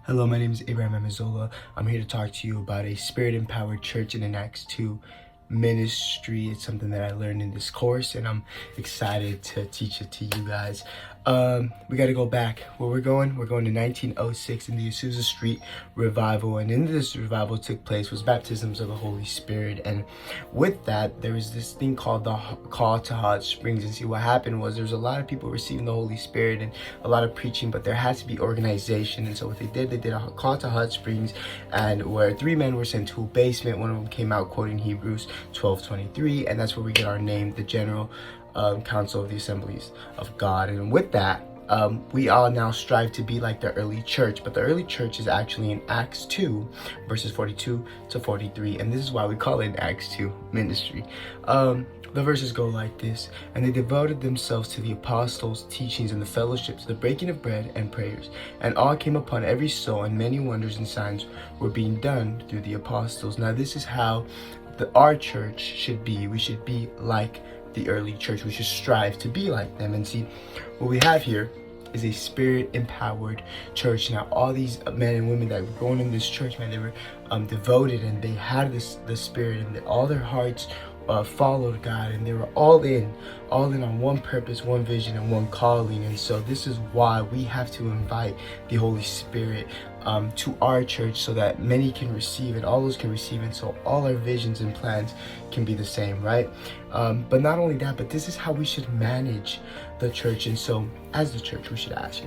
Hello, my name is Amezola. I'm here to talk to you about a spirit-empowered church in an Acts 2 ministry. It's something that I learned in this course, and I'm excited to teach it to you guys. We got to go back. Where we're going to 1906 in the Azusa Street revival, and in this revival took place was baptisms of the Holy Spirit. And with that, there was this thing called the call to Hot Springs. And see, what happened was there was a lot of people receiving the Holy Spirit and a lot of preaching, but there had to be organization. And so what they did a call to Hot Springs, and where 3 men were sent to a basement. One of them came out quoting Hebrews 12:23, and that's where we get our name, the General Council of the Assemblies of God. And with that, we all now strive to be like the early church, but the early church is actually in Acts 2 verses 42 to 43, and this is why we call it an Acts 2 ministry. The verses go like this: and they devoted themselves to the apostles' teachings and the fellowship, to the breaking of bread and prayers, and all came upon every soul, and many wonders and signs were being done through the apostles. Now this is how our church should be. We should be like the early church. We should strive to be like them. And see, what we have here is a spirit-empowered church. Now, all these men and women that were going in this church, man, they were devoted, and they had the spirit, and all their hearts followed God, and they were all in on one purpose, one vision, and one calling. And so this is why we have to invite the Holy Spirit to our church, so that many can receive and all those can receive, and so all our visions and plans can be the same, right? But not only that, but this is how we should manage the church. And so as the church, we should ask,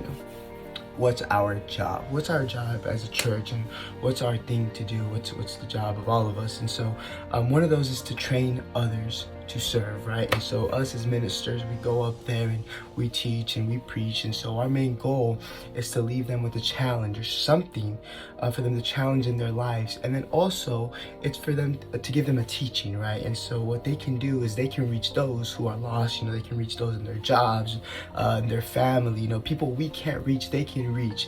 what's our job? What's our job as a church, and what's our thing to do? What's the job of all of us? And so one of those is to train others to serve, right? And so us as ministers, we go up there and we teach and we preach, and so our main goal is to leave them with a challenge or something for them to challenge in their lives. And then also it's for them to give them a teaching, right? And so what they can do is they can reach those who are lost. They can reach those in their jobs, in their family, people we can't reach, they can reach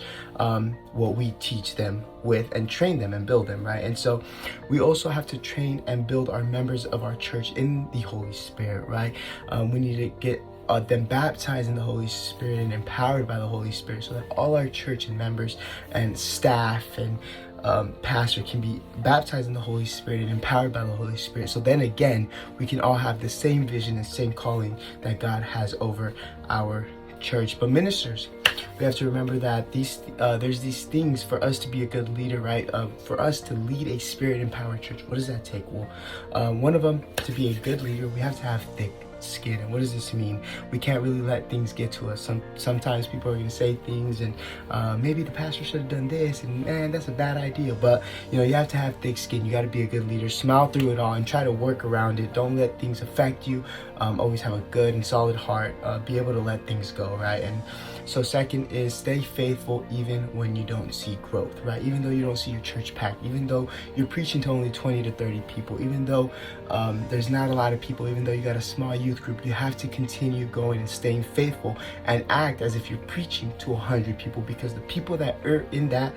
what we teach them with, and train them and build them, right? And so we also have to train and build our members of our church in the Holy Spirit, right? We need to get them baptized in the Holy Spirit and empowered by the Holy Spirit, so that all our church and members and staff and pastor can be baptized in the Holy Spirit and empowered by the Holy Spirit. So then again, we can all have the same vision and same calling that God has over our church. But ministers, we have to remember that there's these things for us to be a good leader, right? For us to lead a spirit-empowered church, what does that take? Well, one of them, to be a good leader, we have to have thick skin. And what does this mean? We can't really let things get to us. Sometimes people are going to say things, and maybe the pastor should have done this, and man, that's a bad idea. But you have to have thick skin. You got to be a good leader. Smile through it all and try to work around it. Don't let things affect you. Always have a good and solid heart. Be able to let things go, right? And so second is stay faithful even when you don't see growth, right? Even though you don't see your church packed, even though you're preaching to only 20 to 30 people, even though there's not a lot of people, even though you got a small youth group, you have to continue going and staying faithful and act as if you're preaching to 100 people, because the people that are in that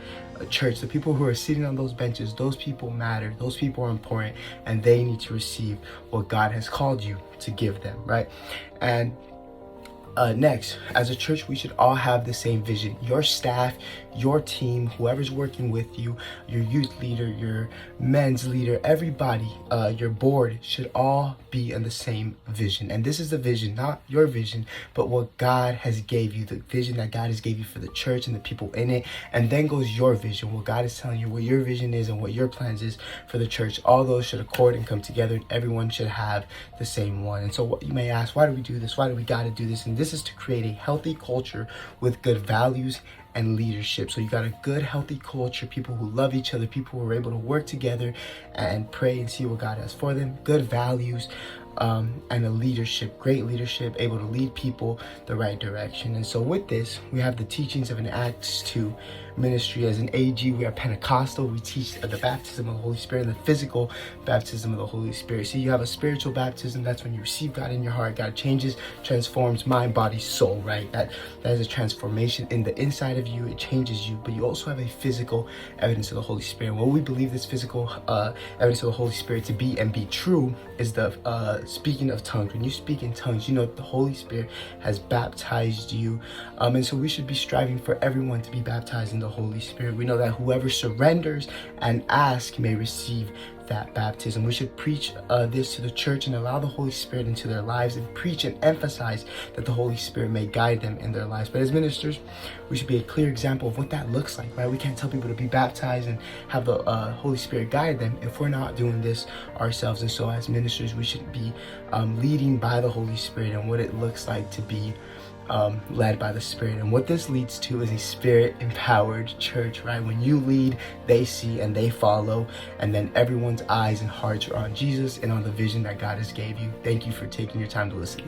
church, the people who are sitting on those benches, those people matter, those people are important, and they need to receive what God has called you to give them, right? And next, as a church, we should all have the same vision. Your staff, your team, whoever's working with you, your youth leader, your men's leader, everybody, your board should all be in the same vision. And this is the vision, not your vision, but what God has gave you, the vision that God has gave you for the church and the people in it. And then goes your vision, what God is telling you, what your vision is and what your plans is for the church. All those should accord and come together, and everyone should have the same one. And so what you may ask, why do we do this? Why do we got to do this? And this is to create a healthy culture with good values and leadership. So you got a good, healthy culture, people who love each other, people who are able to work together and pray and see what God has for them, good values, and a leadership, great leadership, able to lead people the right direction. And so with this, we have the teachings of an Acts 2 ministry. As an AG, we are Pentecostal. We teach the baptism of the Holy Spirit and the physical baptism of the Holy Spirit. So you have a spiritual baptism. That's when you receive God in your heart. God changes, transforms mind, body, soul, right? That is a transformation in the inside of you. It changes you. But you also have a physical evidence of the Holy Spirit. What we believe this physical evidence of the Holy Spirit to be and be true is the speaking of tongues, when you speak in tongues, you know the Holy Spirit has baptized you. And so we should be striving for everyone to be baptized in the Holy Spirit. We know that whoever surrenders and asks may receive that baptism. We should preach this to the church and allow the Holy Spirit into their lives, and preach and emphasize that the Holy Spirit may guide them in their lives. But as ministers, we should be a clear example of what that looks like, right? We can't tell people to be baptized and have the Holy Spirit guide them if we're not doing this ourselves. And so as ministers, we should be leading by the Holy Spirit and what it looks like to be led by the Spirit. And what this leads to is a Spirit-empowered church, right? When you lead, they see and they follow, and then everyone's eyes and hearts are on Jesus and on the vision that God has gave you. Thank you for taking your time to listen.